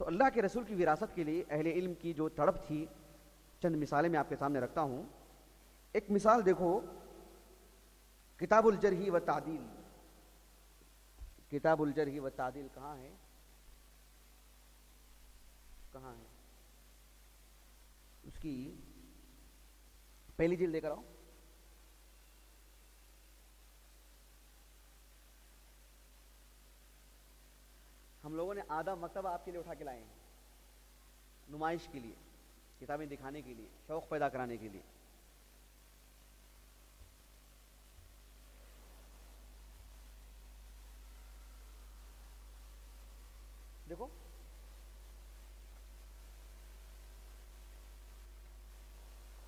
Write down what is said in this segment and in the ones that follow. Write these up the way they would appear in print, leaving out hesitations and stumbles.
تو اللہ کے رسول کی وراثت کے لیے اہل علم کی جو تڑپ تھی، چند مثالیں میں آپ کے سامنے رکھتا ہوں. ایک مثال دیکھو، کتاب الجرح و تعدیل. کتاب الجرح و تعدیل کہاں ہے؟ کہاں ہے؟ اس کی پہلی جلد لے کر آؤ. ہم لوگوں نے آدھا مکتبہ آپ کے لیے اٹھا کے لائے ہیں، نمائش کے لیے، کتابیں دکھانے کے لیے، شوق پیدا کرانے کے لیے. دیکھو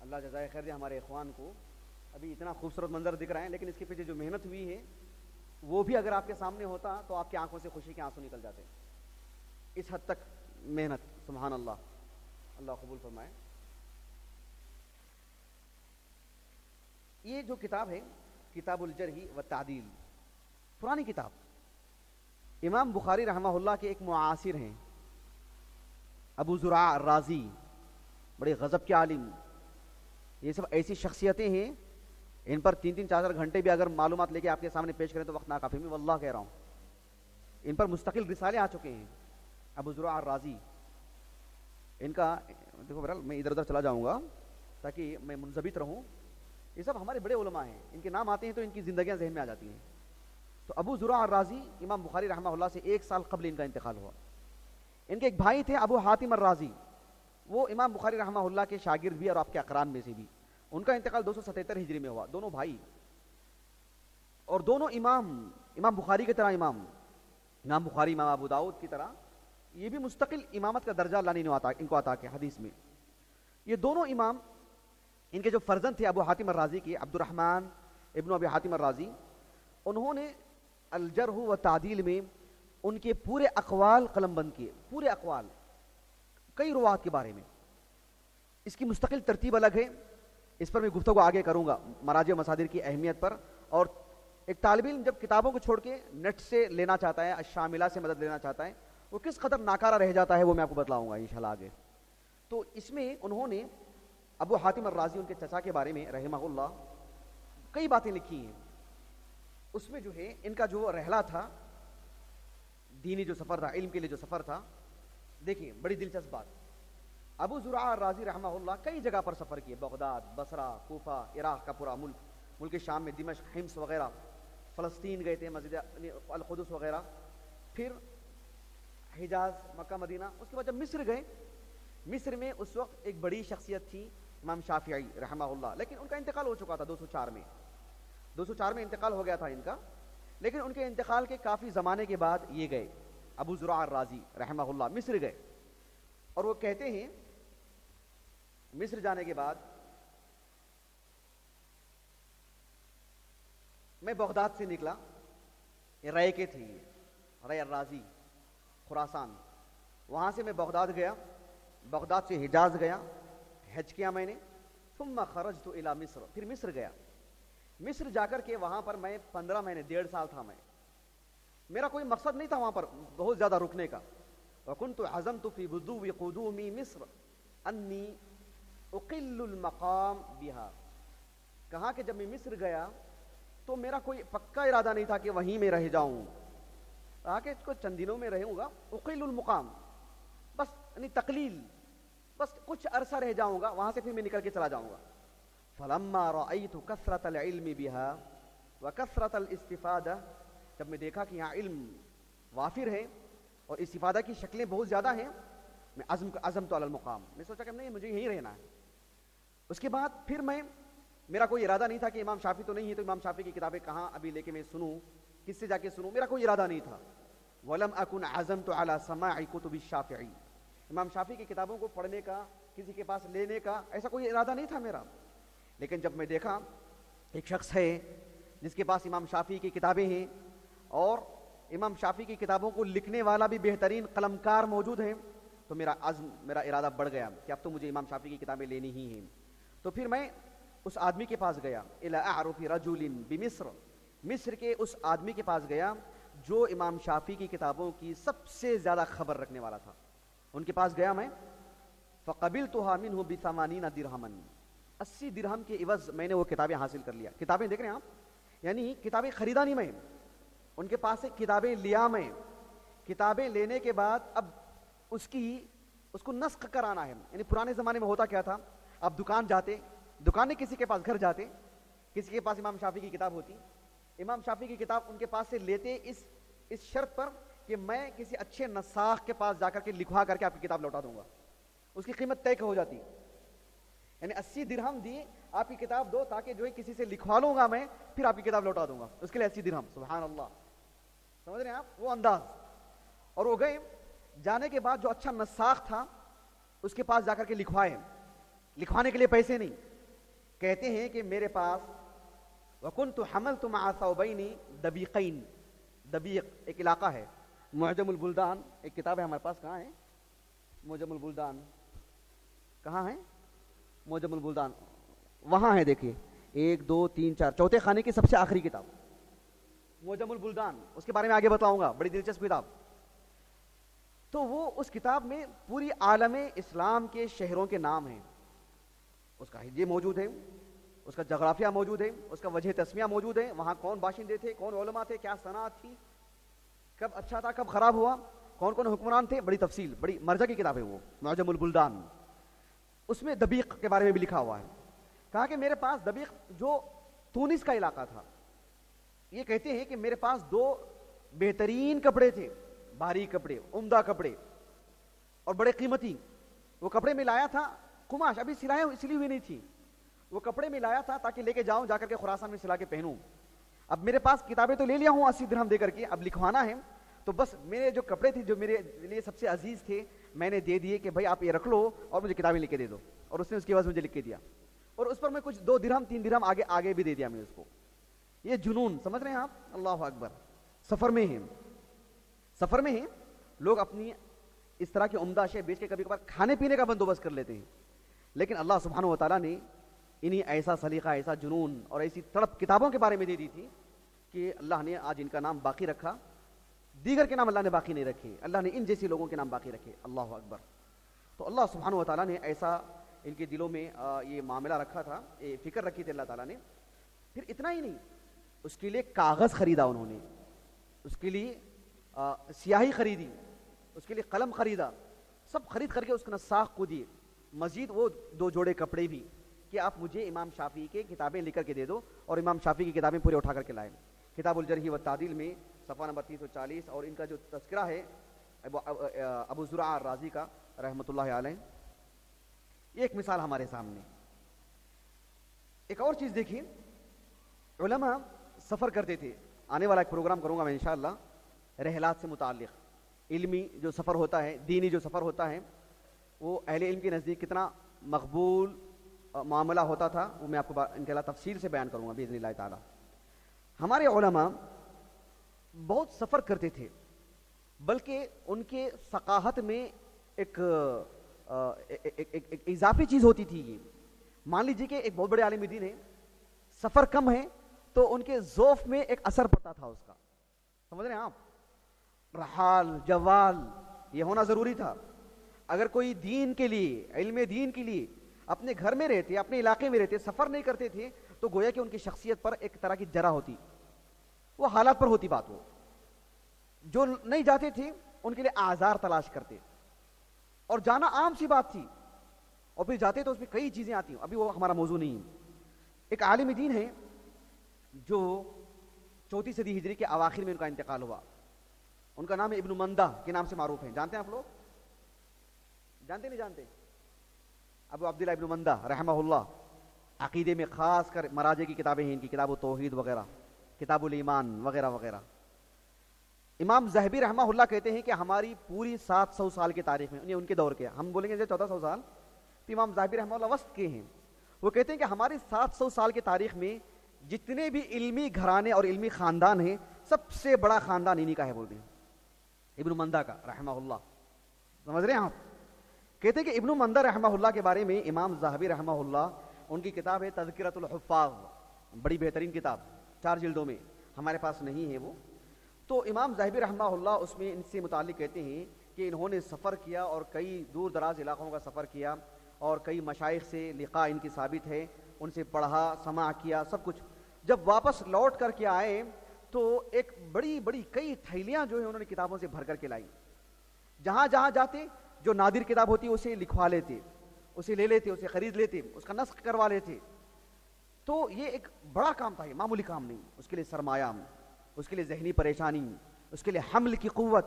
اللہ جزائے خیر دے ہمارے اخوان کو. ابھی اتنا خوبصورت منظر دکھ رہا ہے، لیکن اس کے پیچھے جو محنت ہوئی ہے وہ بھی اگر آپ کے سامنے ہوتا تو آپ کی آنکھوں سے خوشی کے آنسو نکل جاتے. اس حد تک محنت، سبحان اللہ، اللہ قبول فرمائے. یہ جو کتاب ہے کتاب الجرح و تعدیل، پرانی کتاب، امام بخاری رحمہ اللہ کے ایک معاصر ہیں ابو زرع الرازی، بڑے غضب کے عالم. یہ سب ایسی شخصیتیں ہیں، ان پر 3-4 گھنٹے بھی اگر معلومات لے کے آپ کے سامنے پیش کریں تو وقت ناکافی. میں واللہ کہہ رہا ہوں، ان پر مستقل رسالے آ چکے ہیں. ابو زرع الرازی، ان کا دیکھو بہرحال میں ادھر ادھر چلا جاؤں گا تاکہ میں منضبط رہوں. یہ سب ہمارے بڑے علماء ہیں، ان کے نام آتے ہیں تو ان کی زندگیاں ذہن میں آ جاتی ہیں. تو ابو زرع الرازی امام بخاری رحمہ اللہ سے 1 سال قبل ان کا انتقال ہوا. ان کے ایک بھائی تھے ابو حاتم الرازی، وہ امام بخاری رحمہ اللہ کے شاگرد بھی اور آپ کے اقران میں سے بھی. ان کا انتقال 277 ہجری میں ہوا. دونوں بھائی اور دونوں امام بخاری کی طرح امام بخاری، امام ابو داؤد کی طرح یہ بھی مستقل امامت کا درجہ اللہ نے ان کو عطا کیا حدیث میں. یہ دونوں امام، ان کے جو فرزند تھے ابو حاتم الرازی کے، عبد الرحمن ابن ابی حاتم الرازی، انہوں نے الجرح و تعدیل میں ان کے پورے اقوال قلم بند کیے، پورے اقوال کئی روات کے بارے میں. اس کی مستقل ترتیب الگ ہے، اس پر میں گفتگو آگے کروں گا، مراجع و مصادر کی اہمیت پر. اور ایک طالب علم جب کتابوں کو چھوڑ کے نیٹ سے لینا چاہتا ہے، الشاملہ سے مدد لینا چاہتا ہے، وہ کس قدر ناکارہ رہ جاتا ہے وہ میں آپ کو بتلاؤں گا انشاءاللہ آگے. تو اس میں انہوں نے ابو حاتم الرازی، ان کے چچا کے بارے میں رحمہ اللہ، کئی باتیں لکھی ہیں. اس میں جو ہے ان کا جو رحلہ تھا، دینی جو سفر تھا، علم کے لیے جو سفر تھا، دیکھیں بڑی دلچسپ بات. ابو زرع الرازی رحمہ اللہ کئی جگہ پر سفر کیے، بغداد، بصرہ، کوفہ، عراق کا پورا ملک شام میں، دمشق، حمص وغیرہ، فلسطین گئے تھے، مسجد القدس وغیرہ، پھر حجاز، مکہ، مدینہ. اس کے بعد جب مصر گئے، مصر میں اس وقت ایک بڑی شخصیت تھی امام شافعی رحمہ اللہ، لیکن ان کا انتقال ہو چکا تھا 204 میں انتقال ہو گیا تھا ان کا. لیکن ان کے انتقال کے کافی زمانے کے بعد یہ گئے ابو زرع الرازی رحمہ اللہ مصر گئے. اور وہ کہتے ہیں مصر جانے کے بعد میں بغداد سے نکلا، یہ رائے کے تھے، رائے الرازی، خراسان. وہاں سے میں بغداد گیا، بغداد سے حجاز گیا، حج کیا میں نے. ثم خرجت الى مصر، پھر مصر گیا. مصر جا کر کے وہاں پر میں 15 مہینے، 1.5 سال تھا. میرا کوئی مقصد نہیں تھا وہاں پر بہت زیادہ رکنے کا. وكنت عزمت في بدو قدومي مصر انی اقل المقام بها. کہا کہ جب میں مصر گیا تو میرا کوئی پکا ارادہ نہیں تھا کہ وہیں میں رہ جاؤں، کہا کہ اس کو چند دنوں میں رہوں گا، اقل المقام، بس یعنی تقلیل، بس کچھ عرصہ رہ جاؤں گا، وہاں سے پھر میں نکل کے چلا جاؤں گا. فلما رأيت كثرة العلم بها وكثرة الاستفادة، جب میں دیکھا کہ یہاں علم وافر ہے اور استفادہ کی شکلیں بہت زیادہ ہیں، میں عزمت علی المقام، میں سوچا کہ نہیں مجھے یہیں رہنا ہے. اس کے بعد پھر میرا کوئی ارادہ نہیں تھا کہ امام شافعی تو نہیں ہے تو امام شافعی کی کتابیں کہاں ابھی لے کے میں سنوں، کس سے جا کے سنوں، میرا کوئی ارادہ نہیں تھا. ولم اکن عزمت علی سماع کتب الشافعی، امام شافعی کی کتابوں کو پڑھنے کا، کسی کے پاس لینے کا ایسا کوئی ارادہ نہیں تھا میرا. لیکن جب میں دیکھا ایک شخص ہے جس کے پاس امام شافعی کی کتابیں ہیں اور امام شافعی کی کتابوں کو لکھنے والا بھی بہترین قلمکار موجود ہیں، تو میرا ارادہ بڑھ گیا کہ اب تو مجھے امام شافعی کی کتابیں لینی ہی ہیں. تو پھر میں اس آدمی کے پاس گیا، الی اعرف رجل بمصر، مصر کے اس آدمی کے پاس گیا جو امام شافعی کی کتابوں کی سب سے زیادہ خبر رکھنے والا تھا. ان کے پاس گیا میں، فقبلتها منه ب80 درہما، 80 درہم کے عوض میں نے وہ کتابیں حاصل کر لیا. کتابیں دیکھ رہے ہیں آپ، یعنی کتابیں خریدا نہیں میں، ان کے پاس سے کتابیں لیا میں. کتابیں لینے کے بعد اب اس کو نسخ کرانا ہے. یعنی پرانے زمانے میں ہوتا کیا تھا، آپ دکان جاتے، دکانے کسی کے پاس گھر جاتے، کسی کے پاس امام شافعی کی کتاب ہوتی، امام شافعی کی کتاب ان کے پاس سے لیتے اس شرط پر کہ میں کسی اچھے نساخ کے پاس جا کر کے لکھوا کر کے آپ کی کتاب لوٹا دوں گا. اس کی قیمت طے ہو جاتی، یعنی 80 درہم دی آپ کی کتاب دو تاکہ جو ہے کسی سے لکھوا لوں گا میں، پھر آپ کی کتاب لوٹا دوں گا، اس کے لیے 80 درہم. سبحان اللہ، سمجھ رہے ہیں آپ وہ انداز. اور وہ گئے، جانے کے بعد جو اچھا نساخ تھا اس کے پاس جا کر کے لکھوائے. لکھوانے کے لیے پیسے نہیں. کہتے ہیں کہ میرے پاس وَكُنْتُ حَمَلْتُ مَعَ ثَوْبَيْنِ دَبِيقَيْن، دبیق ایک علاقہ ہے، معجم البلدان ایک کتاب ہے ہمارے پاس. کہاں ہے معجم البلدان؟ کہاں ہے معجم البلدان؟ وہاں ہے، دیکھیے 1 2 3 4 چوتھے خانے کی سب سے آخری کتاب معجم البلدان. اس کے بارے میں آگے بتاؤں گا، بڑی دلچسپ کتاب. تو وہ اس کتاب میں پوری عالم اسلام کے شہروں کے نام ہیں، اس کا یہ موجود ہے، اس کا جغرافیہ موجود ہے، اس کا وجہ تسمیہ موجود ہے، وہاں کون باشندے تھے، کون علماء تھے، کیا صنعت تھی، کب اچھا تھا کب خراب ہوا، کون کون حکمران تھے. بڑی تفصیل، بڑی مرجع کی کتاب ہے وہ معجم البلدان. اس میں دبیق کے بارے میں بھی لکھا ہوا ہے. کہا کہ میرے پاس دبیق جو تونس کا علاقہ تھا، یہ کہتے ہیں کہ میرے پاس 2 بہترین کپڑے تھے، بھاری کپڑے، عمدہ کپڑے اور بڑے قیمتی. وہ کپڑے میں لایا تھا، قماش ابھی سلی ہوئی نہیں تھی، وہ کپڑے میں لایا تھا تاکہ لے کے جاؤں، جا کر کے خراسان میں سلا کے پہنوں. اب میرے پاس کتابیں تو لے لیا ہوں 80 درہم دے کر کے، اب لکھوانا ہے، تو بس میرے جو کپڑے تھے جو میرے لیے سب سے عزیز تھے میں نے دے دیے کہ بھائی آپ یہ رکھ لو اور مجھے کتابیں لکھ کے دے دو. اور اس نے اس کے بعد مجھے لکھ کے دیا، اور اس پر میں کچھ 2 درہم 3 درہم آگے بھی دے دیا میں نے اس کو. یہ جنون، سمجھ رہے ہیں آپ؟ اللہ اکبر. سفر میں ہیں لوگ اپنی اس طرح کی عمدہ اشیاء بیچ کے کبھی کبھار کھانے پینے کا بندوبست کر لیتے ہیں، لیکن اللہ سبحانہ و تعالیٰ نے انہیں ایسا سلیقہ، ایسا جنون اور ایسی تڑپ کتابوں کے بارے میں دے دی تھی کہ اللہ نے آج ان کا نام باقی رکھا. دیگر کے نام اللہ نے باقی نہیں رکھے، اللہ نے ان جیسی لوگوں کے نام باقی رکھے. اللہ اکبر. تو اللہ سبحانہ و تعالیٰ نے ایسا ان کے دلوں میں یہ معاملہ رکھا تھا، یہ فکر رکھی تھی اللہ تعالیٰ نے. پھر اتنا ہی نہیں، اس کے لیے کاغذ خریدا انہوں نے، اس کے لیے سیاہی خریدی، اس کے لیے قلم خریدا، سب خرید کر کے اس کا نساخ کو دیے. مزید وہ 2 جوڑے کپڑے بھی کہ آپ مجھے امام شافعی کے کتابیں لکھ کر کے دے دو، اور امام شافعی کی کتابیں پورے اٹھا کر کے لائے. کتاب الجرح والتعدیل میں صفحہ نمبر 340، اور ان کا جو تذکرہ ہے ابو زرع الرازی کا رحمۃ اللہ علیہ. یہ ایک مثال ہمارے سامنے. ایک اور چیز دیکھیے، علماء سفر کرتے تھے. آنے والا ایک پروگرام کروں گا میں انشاءاللہ رحلات سے متعلق. علمی جو سفر ہوتا ہے، دینی جو سفر ہوتا ہے، وہ اہل علم کے نزدیک کتنا مقبول معاملہ ہوتا تھا، وہ میں آپ کو انشاءاللہ تفصیل سے بیان کروں گا باذن اللہ تعالی. ہمارے علماء بہت سفر کرتے تھے، بلکہ ان کے ثقافت میں ایک اضافی چیز ہوتی تھی. مان لیجیے کہ ایک بہت بڑے عالم دین ہے، سفر کم ہے تو ان کے ذوق میں ایک اثر پڑتا تھا اس کا. سمجھ رہے ہیں آپ؟ رحال جوال یہ ہونا ضروری تھا. اگر کوئی دین کے لیے، علم دین کے لیے اپنے گھر میں رہتے، اپنے علاقے میں رہتے، سفر نہیں کرتے تھے، تو گویا کہ ان کی شخصیت پر ایک طرح کی جرح ہوتی، وہ حالات پر ہوتی بات. وہ جو نہیں جاتے تھے ان کے لیے آزار تلاش کرتے، اور جانا عام سی بات تھی، اور پھر جاتے تو اس میں کئی چیزیں آتی ہیں. ابھی وہ ہمارا موضوع نہیں ہے. ایک عالم دین ہے جو 4 صدی ہجری کے اواخر میں ان کا انتقال ہوا. ان کا نام ہے ابن مندہ کے نام سے معروف ہے. جانتے ہیں آپ لوگ؟ جانتے نہیں جانتے؟ ابو عبداللہ ابن مندہ رحمہ اللہ. عقیدے میں خاص کر مراجع کی کتابیں ہیں ان کی، کتاب التوحید وغیرہ، کتاب الایمان وغیرہ وغیرہ. امام ذہبی رحمہ اللہ کہتے ہیں کہ ہماری پوری 700 سال کی تاریخ میں، ان کے دور کے، ہم بولیں گے 1400 سال، تو امام ذہبی رحمہ اللہ وسط کے ہیں. وہ کہتے ہیں کہ ہماری 700 سال کی تاریخ میں جتنے بھی علمی گھرانے اور علمی خاندان ہیں، سب سے بڑا خاندان انہی کا ہے، بولتے ہیں ابن مندہ کا رحمہ اللہ. سمجھ رہے ہیں آپ؟ کہتے ہیں کہ ابن مندہ رحمہ اللہ کے بارے میں امام ذہبی رحمہ اللہ، ان کی کتاب ہے تذکرۃ الحفاظ، بڑی بہترین کتاب، 4 جلدوں میں، ہمارے پاس نہیں ہے وہ. تو امام ذہبی رحمہ اللہ اس میں ان سے متعلق کہتے ہیں کہ کہ انہوں نے سفر کیا اور کئی دور دراز علاقوں کا سفر کیا اور کئی مشائخ سے لقاء ان کی ثابت ہے، ان سے پڑھا، سماع کیا، سب کچھ. جب واپس لوٹ کر کے آئے تو ایک بڑی بڑی کئی تھیلیاں جو ہیں انہوں نے کتابوں سے بھر کر کے لائی. جہاں جہاں جاتے جو نادر کتاب ہوتی اسے لکھوا لیتے، اسے لے لیتے، اسے خرید لیتے، اس کا نسخ کروا لیتے. تو یہ ایک بڑا کام تھا، یہ معمولی کام نہیں. اس کے لیے سرمایہ، اس کے لیے ذہنی پریشانی، اس کے لیے حمل کی قوت،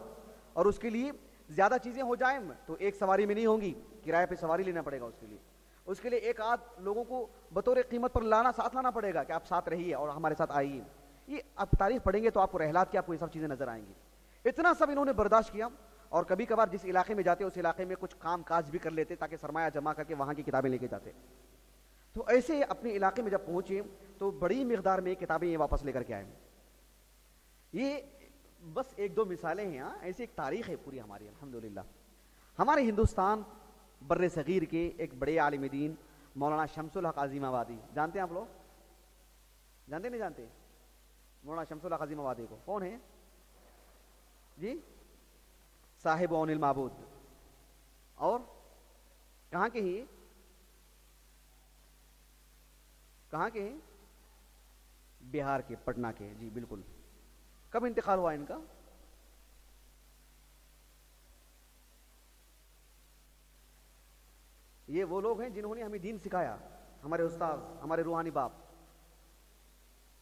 اور اس کے لیے زیادہ چیزیں ہو جائیں تو ایک سواری میں نہیں ہوں گی، کرائے پہ سواری لینا پڑے گا. اس کے لیے ایک آدھ لوگوں کو بطور قیمت پر ساتھ لانا پڑے گا کہ آپ ساتھ رہیے اور ہمارے ساتھ آئیے. یہ آپ تاریخ پڑھیں گے تو آپ کو رحلات کی آپ کو یہ سب چیزیں نظر آئیں گی. اتنا سب انہوں نے برداشت کیا، اور کبھی کبھار جس علاقے میں جاتے اس علاقے میں کچھ کام کاج بھی کر لیتے تاکہ سرمایہ جمع کر کے وہاں کی کتابیں لے کے جاتے. تو ایسے اپنے علاقے میں جب پہنچے تو بڑی مقدار میں کتابیں یہ واپس لے کر کے آئے. یہ بس ایک دو مثالیں ہیں. ایسی ایک تاریخ ہے پوری ہماری الحمدللہ. ہمارے ہندوستان بر صغیر کے ایک بڑے عالم دین مولانا شمس الحق عظیم آبادی، جانتے ہیں آپ لوگ؟ جانتے نہیں جانتے مولانا شمس الحق عظیم آبادی کو؟ کون ہے جی؟ صاحب عون المعبود. اور کہاں کے ہیں؟ کہاں کے ہیں؟ بہار کے، پٹنہ کے. جی بالکل. کب انتقال ہوا ان کا؟ یہ وہ لوگ ہیں جنہوں نے ہمیں دین سکھایا، ہمارے استاذ، ہمارے روحانی باپ.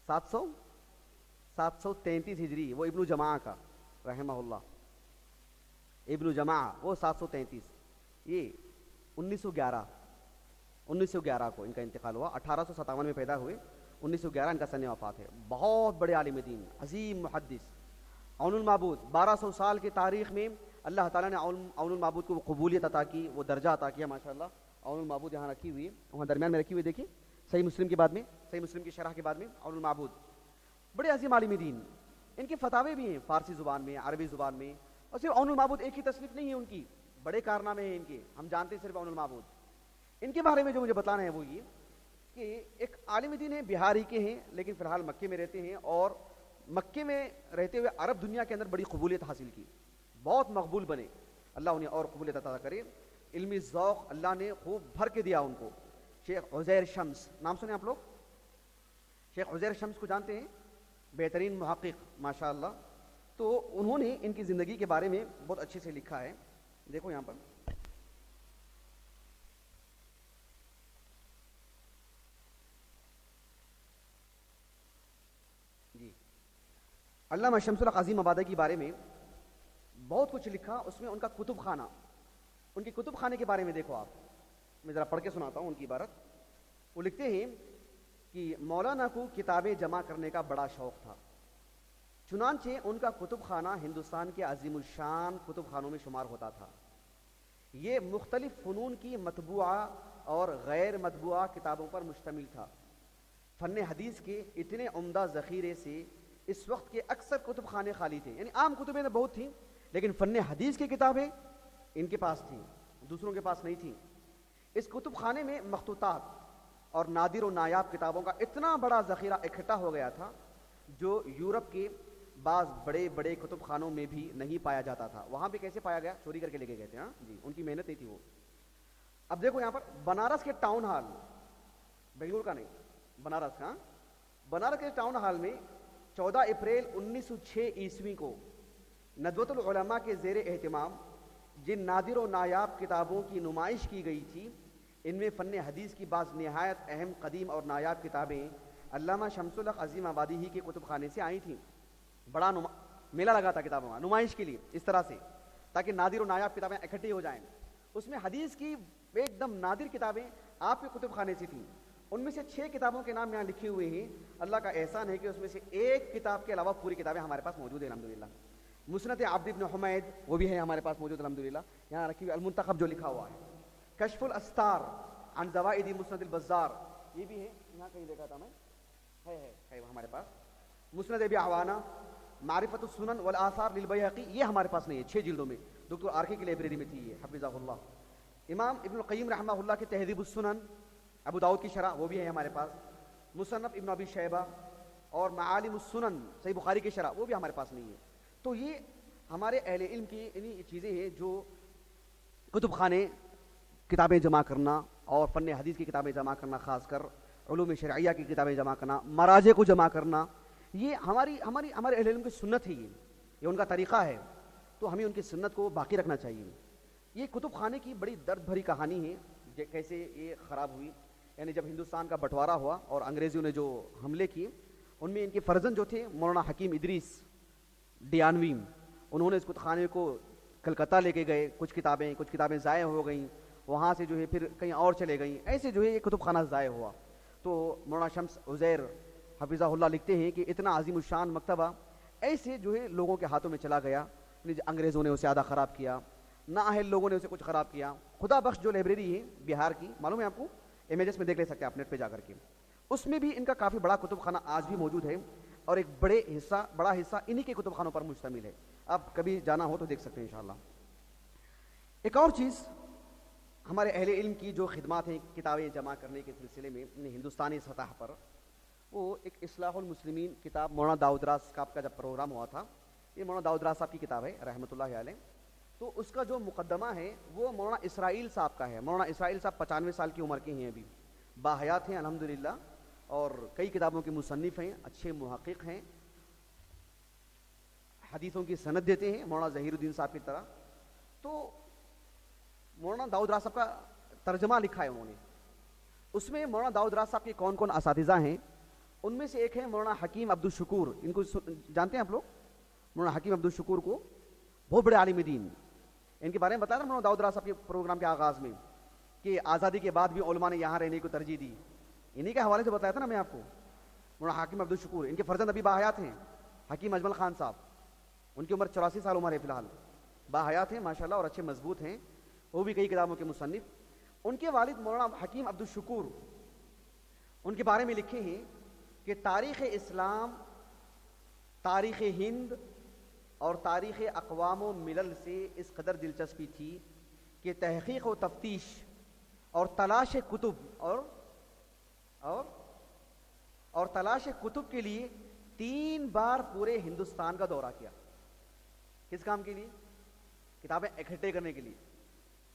733 ہجری، وہ ابن جماعہ کا رحمہ اللہ، ابن جماعہ، وہ 733. یہ 1911 کو ان کا انتقال ہوا. 1857 میں پیدا ہوئے، 1911 ان کا سن وفات ہے. بہت بڑے عالم دین، عظیم محدث. عون المعبود 1200 سال کی تاریخ میں اللہ تعالیٰ نے عون المعبود کو وہ قبولیت عطا کی، وہ درجہ عطا کیا. ماشاءاللہ عون المعبود یہاں رکھی ہوئی ہے، وہاں درمیان میں رکھی ہوئی، دیکھیے. صحیح مسلم کے بعد میں، صحیح مسلم کی شرح کے بعد میں عون المعبود. بڑے عظیم عالم دین. ان کے فتاوے بھی ہیں فارسی زبان میں، عربی زبان میں. اور صرف عون المعبود ایک ہی تصنیف نہیں ہے ان کی، بڑے کارنامے ہیں ان کے، ہم جانتے ہیں صرف عون المعبود. ان کے بارے میں جو مجھے بتانا ہے وہ یہ کہ ایک عالم دین ہیں، بہاری کے ہیں، لیکن فی الحال مکے میں رہتے ہیں، اور مکے میں رہتے ہوئے عرب دنیا کے اندر بڑی قبولیت حاصل کی، بہت مقبول بنے. اللہ انہیں اور قبولیت عطا کرے. علمی ذوق اللہ نے خوب بھر کے دیا ان کو. شیخ عزیر شمس، نام سنے آپ لوگ؟ شیخ عزیر شمس کو جانتے ہیں؟ بہترین محقق ماشاءاللہ. تو انہوں نے ان کی زندگی کے بارے میں بہت اچھے سے لکھا ہے. دیکھو یہاں پر، جی علامہ شمس الحق عظیم آبادی کے بارے میں بہت کچھ لکھا. اس میں ان کا کتب خانہ، ان کی کتب خانے کے بارے میں دیکھو آپ. میں ذرا پڑھ کے سناتا ہوں ان کی عبارت. وہ لکھتے ہیں کہ مولانا کو کتابیں جمع کرنے کا بڑا شوق تھا، چنانچہ ان کا کتب خانہ ہندوستان کے عظیم الشان کتب خانوں میں شمار ہوتا تھا. یہ مختلف فنون کی مطبوعہ اور غیر مطبوعہ کتابوں پر مشتمل تھا. فن حدیث کے اتنے عمدہ ذخیرے سے اس وقت کے اکثر کتب خانے خالی تھے. یعنی عام کتبیں بہت تھیں، لیکن فن حدیث کی کتابیں ان کے پاس تھیں، دوسروں کے پاس نہیں تھیں. اس کتب خانے میں مخطوطات اور نادر و نایاب کتابوں کا اتنا بڑا ذخیرہ اکٹھا ہو گیا تھا جو یورپ کے بعض بڑے بڑے کتب خانوں میں بھی نہیں پایا جاتا تھا. وہاں بھی کیسے پایا گیا؟ چوری کر کے لے کے گئے تھے. ہاں جی، ان کی محنت نہیں تھی وہ. اب دیکھو یہاں پر بنارس کے ٹاؤن ہال، بنگلور کا نہیں، بنارس کا، بنارس کے ٹاؤن ہال میں 14 اپریل 1906 عیسوی کو ندوۃ العلماء کے زیر اہتمام جن نادر و نایاب کتابوں کی نمائش کی گئی تھی، ان میں فن حدیث کی بعض نہایت اہم قدیم اور نایاب کتابیں علامہ شمس الحق عظیم آبادی ہی کے کتب خانے سے آئی تھیں. بڑا میلہ لگا تھا کتابوں کا نمائش کے لیے، اس طرح سے تاکہ نادر و نایاب کتابیں اکٹھی ہو جائیں. اس میں حدیث کی ایک دم نادر کتابیں آپ کے کتب خانے سے تھیں. ان میں سے 6 کتابوں کے نام یہاں لکھے ہوئے ہیں. اللہ کا احسان ہے کہ اس میں سے ایک کتاب کے علاوہ پوری کتابیں ہمارے پاس موجود ہیں الحمدللہ. مسند عبد بن حمید وہ بھی ہے ہمارے پاس موجود الحمدللہ. یہاں رکھی ہوئی المنتخب جو لکھا ہوا ہے، کشف الاستار عن زوائد مسند البزار، یہ بھی ہے. یہاں کہیں دیکھا تھا میں، ہے ہمارے پاس. مسند ابی عوانہ، معرفت السنن والآثار للبیہقی، یہ ہمارے پاس نہیں ہے، 6 جلدوں میں. ڈاکٹر آرکے کی لائبریری میں تھی یہ، حفظہ اللہ. امام ابن القیم رحمہ اللہ کے تہذیب السنن، ابو داؤد کی شرح وہ بھی ہے ہمارے پاس. مصنف ابن ابی شیبہ اور معالم السنن صحیح بخاری کی شرح وہ بھی ہمارے پاس نہیں ہے. تو یہ ہمارے اہل علم کی انہی چیزیں ہیں جو کتب خانے کتابیں جمع کرنا اور فن حدیث کی کتابیں جمع کرنا، خاص کر علوم شرعیہ کی کتابیں جمع کرنا، مراجع کو جمع کرنا، یہ ہمارے اہل علم کی سنت ہے، یہ ان کا طریقہ ہے، تو ہمیں ان کی سنت کو باقی رکھنا چاہیے۔ یہ کتب خانے کی بڑی درد بھری کہانی ہے کیسے یہ خراب ہوئی۔ یعنی جب ہندوستان کا بٹوارا ہوا اور انگریزوں نے جو حملے کیے، ان میں ان کے فرزند جو تھے مولانا حکیم ادریس ڈیانوی، انہوں نے اس کتب خانے کو کلکتہ لے کے گئے، کچھ کتابیں ضائع ہو گئیں، وہاں سے جو ہے پھر کہیں اور چلے گئیں، ایسے جو ہے یہ کتب خانہ ضائع ہوا۔ تو مولانا شمس عزیر حفظہ اللہ لکھتے ہیں کہ اتنا عظیم الشان مکتبہ ایسے جو ہے لوگوں کے ہاتھوں میں چلا گیا، انگریزوں نے اسے آدھا خراب کیا، نااہل لوگوں نے اسے کچھ خراب کیا۔ خدا بخش جو لائبریری ہے بہار کی، معلوم ہے آپ کو، امیجز میں دیکھ لے سکتے ہیں آپ نیٹ پہ جا کر کے، اس میں بھی ان کا کافی بڑا کتب خانہ آج بھی موجود ہے، اور ایک بڑا حصہ انہی کے کتب خانوں پر مشتمل ہے۔ آپ کبھی جانا ہو تو دیکھ سکتے ہیں انشاءاللہ۔ ایک اور چیز ہمارے اہل علم کی جو خدمات ہیں کتابیں جمع کرنے کے سلسلے میں ہندوستانی سطح پر، وہ ایک اصلاح المسلمین کتاب مولانا داؤد راز صاحب کا جب پروگرام ہوا تھا، یہ مولانا داؤد راز صاحب کی کتاب ہے رحمۃ اللہ علیہ، تو اس کا جو مقدمہ ہے وہ مولانا اسرائیل صاحب کا ہے۔ مولانا اسرائیل صاحب 95 سال کی عمر کے ہیں، ابھی باحیات ہیں الحمدللہ، اور کئی کتابوں کے مصنف ہیں، اچھے محقق ہیں، حدیثوں کی سند دیتے ہیں مولانا ظہیر الدین صاحب کی طرح۔ تو مولانا داؤد راز صاحب کا ترجمہ لکھا ہے انہوں نے، اس میں مولانا داؤد راز صاحب کے کون کون اساتذہ ہیں، ان میں سے ایک ہے مولانا حکیم عبدالشکور، ان کو جانتے ہیں آپ لوگ؟ مولانا حکیم عبدالشکور کو، بہت بڑے عالم دین، ان کے بارے میں بتایا تھا مولانا داؤد راز صاحب کے پروگرام کے آغاز میں کہ آزادی کے بعد بھی علماء نے یہاں رہنے کو ترجیح دی، انہی کے حوالے سے بتایا تھا نا میں آپ کو۔ مولانا حکیم عبدالشکور، ان کے فرزند ابھی باحیات ہیں، حکیم اجمل خان صاحب، ان کی عمر 84 سال عمر ہے فی الحال، باحیات ہیں ماشاءاللہ اور اچھے مضبوط ہیں، وہ بھی کئی کتابوں کے مصنف۔ ان کے والد مولانا حکیم عبدالشکور، ان کے بارے میں لکھے ہیں کہ تاریخ اسلام، تاریخ ہند اور تاریخ اقوام و ملل سے اس قدر دلچسپی تھی کہ تحقیق و تفتیش اور تلاش کتب اور تلاش کتب کے لیے 3 بار پورے ہندوستان کا دورہ کیا۔ کس کام کے لیے؟ کتابیں اکٹھے کرنے کے لیے،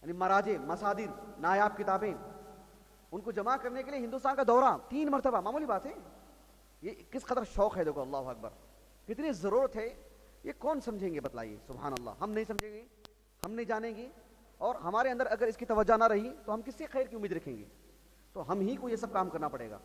یعنی مراجع، مصادر، نایاب کتابیں، ان کو جمع کرنے کے لیے ہندوستان کا دورہ 3 مرتبہ، معمولی بات ہے؟ یہ کس قدر شوق ہے، دیکھو اللہ اکبر، کتنی ضرورت ہے، یہ کون سمجھیں گے بتلائیے؟ سبحان اللہ، ہم نہیں سمجھیں گے، ہم نہیں جانیں گے، اور ہمارے اندر اگر اس کی توجہ نہ رہی تو ہم کس سے خیر کی امید رکھیں گے؟ تو ہم ہی کو یہ سب کام کرنا پڑے گا۔